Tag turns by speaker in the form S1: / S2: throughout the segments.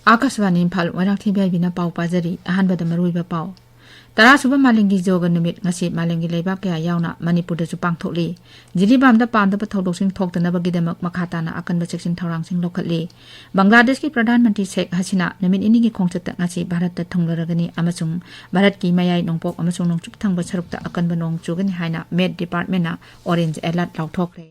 S1: आकाशवाणी इम्फाल मोइरांगथेम इबेहाइबिना पाउ पाजरी अहानबदा मरुइबा पाउ तरासुबा मालेंगी जोगा नुमित ngasi मालेंगी लेबा कया यावना मणिपुरदसु पांगथोकली जिरीबामदा पामदबा थौदोकसिंग थोकतनबगिदमक मखाताना अकनबा सेक्शन थौरांगसिंग लोखतली बांग्लादेश की प्रधानमंत्री शेख हसीना नुमित इनिगी खोंगचत ngasi भारतता थुंगलरगनी अमसुंग भारत की मयाई नोंपोक अमसुंग नोंचुप थंगबा सरुकता अकनबा नोंग चुगनी हाइना मेड डिपार्टमेंटना ऑरेंज अलर्ट लाउथोकले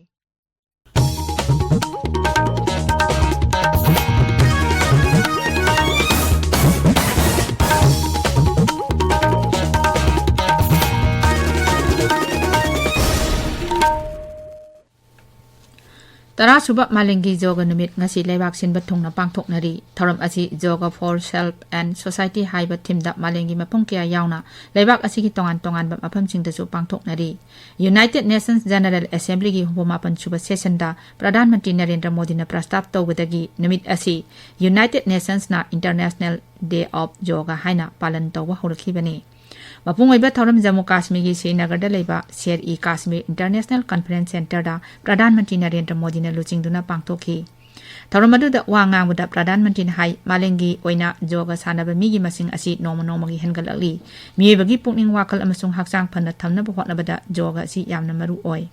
S1: तरासुबा मालेंगी जोगा नुमित ngasi लेबाक सिनबा थुंगना पांगथोकनरी थौरम असि जोगा फॉर सेल्फ एंड सोसाइटी हाइबा थिमदा मालेंगी मफम कया यावना लेबाक असिगी तोंगान तोंगानबा मफमसिंगदसु पांगथोकनरी यूनाइटेड नेशंस जनरल असेंबली की हुबमापन सुबा सेशनदा प्रधानमंत्री नरेंद्र मोदी ने प्रस्ताव तौबदगी नुमित असि यूनाइटेड नेशंस ना इंटरनेशनल डे ऑफ जोगा हाइना पालन तौबा होरखिबनी मपुंगइबा थौरम जम्मू काश्मीर की श्रीनगर लेबा शेर ई काश्मीर इंटरनेशनल कॉन्फ्रेंस सेंटर दा प्रधानमंत्री नरेंद्र मोदी ने लुचिंगदुना पांगथोखी थौरम अदुदा वा ngaंगबदा प्रधानमंत्री ने हाई मालेंगी ओइना जोगा सानबा मीगी मसिंग असि नोमा नोमागी हेनगलकली मियबगी पुकनिंग वाखल अमसुंग हक्चांग फन्ना थमनबा होटनबदा जोगा असि यामना मरु ओय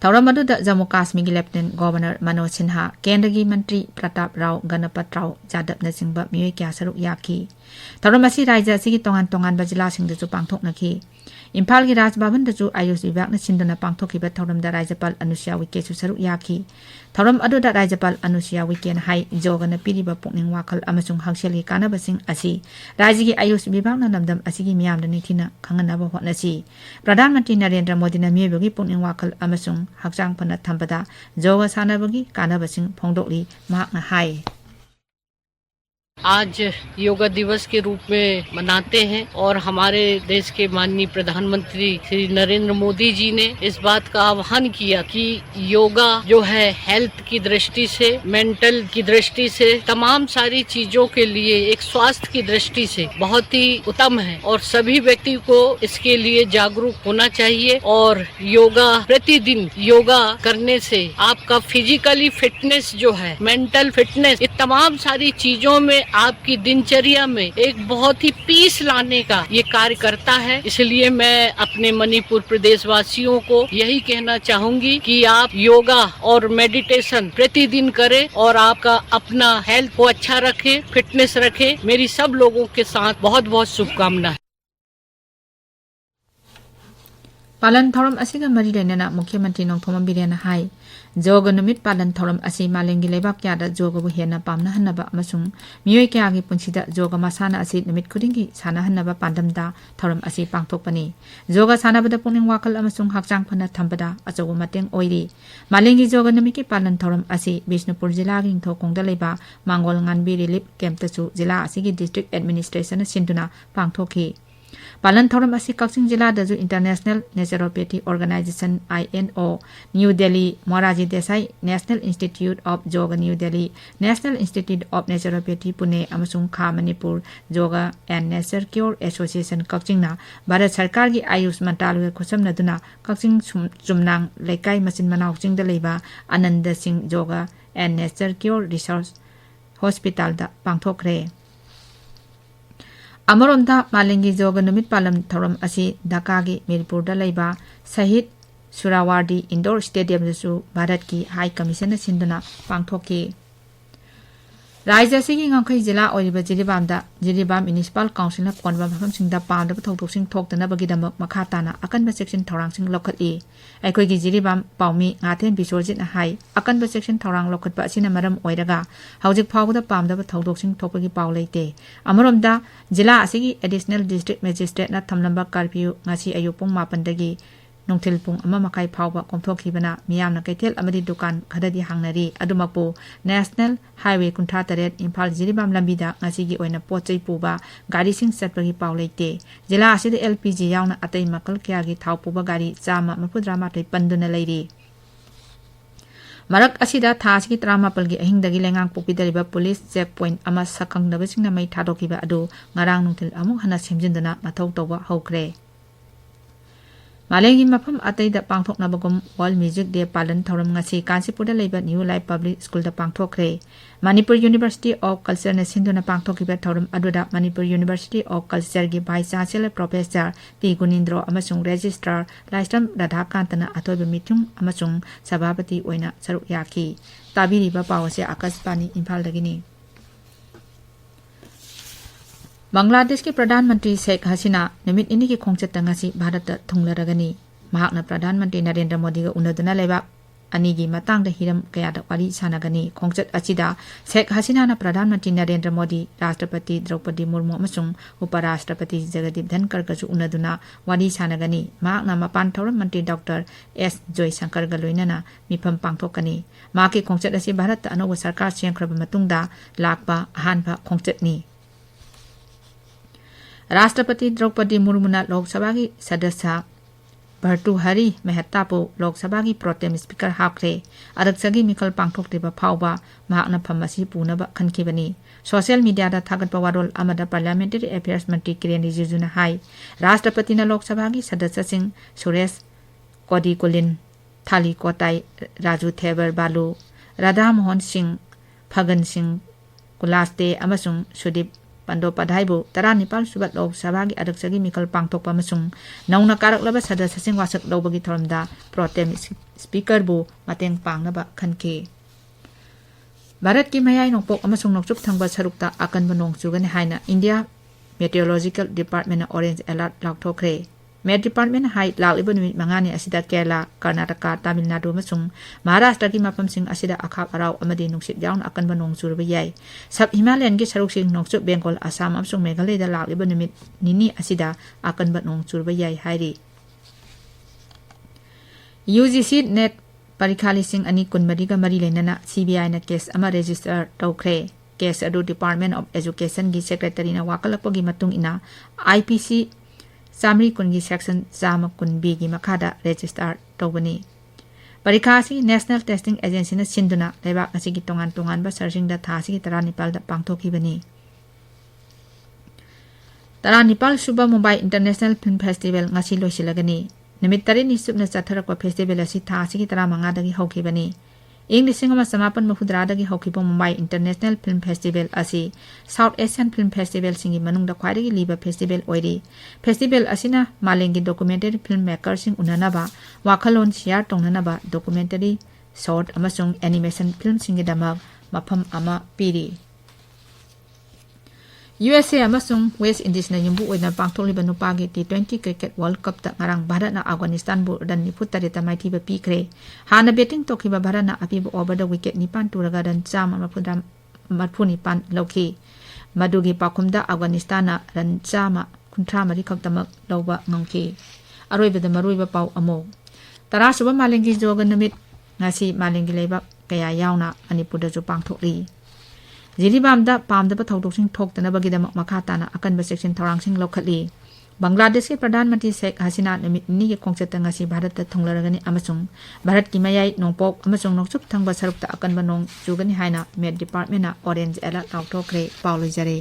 S1: थौरम अदुदा जम्मू काश्मीर की लेफ्टिनेंट गवर्नर मनोज सिन्हा केंद्र की मंत्री प्रताप राव गणपत राव जादव नसिंगबा मियोय क्या सरुक याकी थौरम असि राज्य असि तोंगान तोंगान जिला सिंगदसु पांगथोकनखी इम्फाल की राजभवन दसु आयुष विभाग ने सिंदना पांगथोखिबा थौरमदा राज्यपाल अनुसुया उइकेसु सरुक याकी थौरम अदुदा राज्यपाल अनुसुया उइकेन हाई जोगना पिरिबा पुकनिंग वाखल अमसुंग हंगसेलगी कानबसिंग असि राज्य की आयुष विभाग ना नमदम असिगी मियामदा निथिना खंगनबा होटनसी प्रधानमंत्री नरेंद्र मोदी ने मियबगी पुकनिंग वाखल अमसुंग हक्चांग फन्ना थंबदा जोगा सानबगी कानबसिंग फोंगदोकली महाकना हाई
S2: आज योगा दिवस के रूप में मनाते हैं और हमारे देश के माननीय प्रधानमंत्री श्री नरेंद्र मोदी जी ने इस बात का आह्वान किया कि योगा जो है हेल्थ की दृष्टि से, मेंटल की दृष्टि से, तमाम सारी चीजों के लिए एक स्वास्थ्य की दृष्टि से बहुत ही उत्तम है और सभी व्यक्ति को इसके लिए जागरूक होना चाहिए और योगा प्रतिदिन योगा करने से आपका फिजिकली फिटनेस जो है, मेंटल फिटनेस, ये तमाम सारी चीजों में आपकी दिनचर्या में एक बहुत ही पीस लाने का ये कार्य करता है। इसलिए मैं अपने मणिपुर प्रदेश वासियों को यही कहना चाहूंगी कि आप योगा और मेडिटेशन प्रतिदिन करें और आपका अपना हेल्थ को अच्छा रखें, फिटनेस रखें। मेरी सब लोगों के साथ बहुत बहुत शुभकामनाएं।
S1: पालन थौरम असिगा मरी लेना मुख्यमंत्री नोंथोम बिरेन हाई जोग नुमित पालन थौरम असि मालेंगी लेबाक क्यादा जोगबु हेना पामना हन्नबा अमसुंग मियोय क्यागी पुंसिदा जोग मसाना असि नुमित खुदिंगी साना हन्नबा पांदमदा थौरम असि पांगथोकपनी जोग सानाबदा पुनिंग वाखल अमसुंग हक्चांग फन्ना थंबदा अचौबा मतेंग ओइरी मालेंगी जोग नुमित की पालन थौरम असि बिष्णुपुर जिला गिंग थोकोंगदा लेबा मांगोल nganbi रिलीफ कैंप तसु जिला असि की डिस्ट्रिक्ट एडमिनिस्ट्रेशन सिंदुना पांगथोखी पालन थौरम असि कक्सिंग जिला दजु international naturopathy organisation INO new Delhi Morarji Desai national institute of yoga new Delhi national institute of naturopathy Pune अमसुंग खा Manipur yoga and nature cure association कक्सिंगना भारत सरकार की आयुष मंत्रालय खुसमनदुना कक्सिंग चुमनांग लेकाई मसिन मनाउचिंग द लेबा Anand Singh yoga and nature cure research hospital दा पांगथोखरे अमरोंदा मालेंगी जोग नुमित पालम थौरम असि ढाका की मीरपुर लेबा शहीद सुरावार्डी इंडोर स्टेडियम दसु भारत की हाई कमीशन सिंदुना पांगथोकी राज्य की ngangkhai जिला ओइबा जिरीबाम म्युनिसिपल काउंसिल कोनबा मफमसिंगदा पांदब थौथोकसिंग थोकतनबगिदमक मखाताना अकनबा सेक्शन थौरांगसिंग लोखतली अखोइगी जिरीबाम पाउमी ngaथेन बिसोरजित हाई अकनबा सेक्शन थौरांग लोखतबा असिना मरम ओइरगा हौजिक फावदा पांदब थौथोकसिंग थोकपगी पाउ लेते अमरोमदा जिला असिगी एडिशनल डिस्ट्रिक्ट मजिस्ट्रेट ना थमलंबा कर्फ्यू ngasi अयुपुंग 8 दगी नोंथिल पुंग अमा मकाई फावबा कोंथोखिबना मियामना कैथेल अमदी दुकान खददी हांगनरी अदुमकपो नेशनल हाईवे 53 इम्फाल जिरीबाम लंबीदा ngasiगी ओइना पोचै पुबा गाड़ीसिंग चटपगी पाउ लेते जिला असिद LPG यावना अतै मकल क्यागी थाव पुबा गाड़ी चामा मफुद्रामाथै पंदुना लैरी मरक असिदा थासकी 13 की अहिंगदगी लेंगांग पोपीदरिबा पुलिस चेक पॉइंट अमा सकंगदबसिंगना मै थादोकिबा अदु ngarang nungthil अमुक हना सेमजिंदना मथौ तौबा हौख्रे Malengi mafam atay da pangthok na bagum World Music Day palan thoram ngasi Kansipurda leba New Life Public School da pangthokre. Manipuri University of Culture na sinduna pangthokiba thoram aduda Manipuri University of Culture gi Vice Chancellor Professor P. Gunindro amasung Registrar Laistam Radhakantana atoiba mitum amasung Sabhapati oina saruk yaki. Tabiriba pawase Akashvani Imphal dagini. Bangladesh के प्रधानमंत्री शेख हसीना निमित इन्हीं की खोंगचत तंगासी भारत थुंगलरगनी महाकना प्रधानमंत्री नरेंद्र मोदी का उन्नदना लेबा अनिगी मतांग Hiram कयाद वाली सानागनी खोंगचत अचिदा शेख हसीना ना प्रधानमंत्री नरेंद्र मोदी राष्ट्रपति द्रौपदी मुर्मू अमसुंग उपराष्ट्रपति जगदीप धनखड़ कछु उन्नदना वाली सानागनी महाकना मपान थौरम मंत्री डॉक्टर एस जयशंकर गा लोइनना मिफम पांगथोकनी माके खोंगचत असी भारत अनोब सरकार सेंखरब मतुंगदा लाकपा अहानबा खोंगचतनी राष्ट्रपति द्रौपदी मुर्मुना लोकसभा की सदस्य भर्तृहरि मेहता को लोकसभा की प्रोटेम स्पीकर हाकरे अध्यक्षगी मिखल पांगथोक्तिबा फावबा महाकना फमसी पुनबा खनखिबनी सोशल मीडिया दा थागतबा वारोल अमदा पार्लियामेंटरी अफेयर्स मंत्री किरेन रिजिजुना हाई राष्ट्रपति ना लोकसभा की सदस्य सिंह सुरेश कोडिकोलिन थाली कोटाई राजू थेबर बालू राधा मोहन सिंह फगन सिंह कुलास्ते अमसुंग सुदीप पंडोपाध्यायबु 19 सुबत लोकसभा की अध्यक्षगी मिखल पांगथोकपा अमसुंग नौना कारकलबा सदस्यसिंग वासक लौबगी थोरमदा प्रोटेम स्पीकरबु मतेंग पांगनबा खनखे भारत की मयाई नोंपोक अमसुंग नोंचुप थंगबा सरुकता अकनबा नोंग चुगने हाइना India meteorological department orange alert लाउथोखरे मेट डिपार्टमेंट हाई लालिब नुमित मंगानी असिदा केरला कर्नाटका तमिलनाडु अमसुंग महाराष्ट्र की मफमसिंग असिदा अखाप अराव अमदि नुंसित याउन अकनबा नोंग चुरबा याई सब हिमालयन की सरुकसिंग नोंचुप बेंगोल असम अमसुंग मेघालय दा लालिब नुमित निनी असिदा अकनबा नोंग चुरबा याई हाइरि UGC नेट परीक्षा लिसिंग अनि कुनमरी का मरी लेनना CBI ना केस अमा रजिस्टर तौखरे केस अदु डिपार्टमेंट ऑफ एजुकेशन की सेक्रेटरी ना वाकलपगी मतुंग इना IPC सामरी कुनगी सेक्शन चाम कुनबी की मखादा रजिस्टर तौबनी परीक्षा से नेशनल टेस्टिंग एजेंसी ना सिंधुना लेबाक असिगी तोंगान तोंगान बा सर्जिंग दा था सिगी 19 दा पांगथोखिबनी 19 सुबा Mumbai international film festival ngasi loisilagani निमित 3 सुबना चथरक फेस्टिवल असि था सिगी 15 दगी हौखिबनी इंग लिसिंगमा समापन मफुद्रा दगी हौखिबो मुंबई इंटरनेशनल फिल्म फेस्टिवल असि साउथ एशियन फिल्म फेस्टिवल सिंगी मनुंग दा ख्वाइदगी लीबा फेस्टिवल ओइरी फेस्टिवल असिना मालेंगी डॉक्यूमेंटरी फिल्म मेकर सिंग उननाबा वाखलोन शेयर तोंगननाबा डॉक्यूमेंटरी शॉर्ट अमसुंग एनिमेशन फिल्म सिंगी दमा मफम अमा पीरी USA अमसुंग वेस्ट इंडीज ना युम्बु ओइना पांगथोलिबा नुपागी T20 क्रिकेट वर्ल्ड कप ता ngarang भारत ना अफगानिस्तान बु रन 93 माइथिबा पीखरे हाना बैटिंग तोखिबा भारत ना अपिबो ओवर द विकेट 9 तुरगा रन 149 लौखि मदुगी पाखुमदा अफगानिस्तान ना रन 153 खक्तमक लौबा ngongखि अरोइबदा मरुइबा पाउ अमो तरा सुबा मालेंगी जोगा नमित ngasi मालेंगी लेबा कया यावना मणिपुरदा जो पांगथोकरि जिरीबामदा पामदबा थौदोकसिंग थोक्तनबगिदमक मखाताना अकनबा सेक्शन थौरांगसिंग लौखटली बांग्लादेश के प्रधानमंत्री शेख हसीना निमित नि के खोंगचत ngasi भारत ता थोंगलरगनी अमसुंग भारत की मयाई नोंपोक अमसुंग नोंचुप थंगबा सरुकता अकनबा नोंग चुगनी हाइना मेट डिपार्टमेंट ना ऑरेंज अलर्ट लाउथोखरे पाउलजरे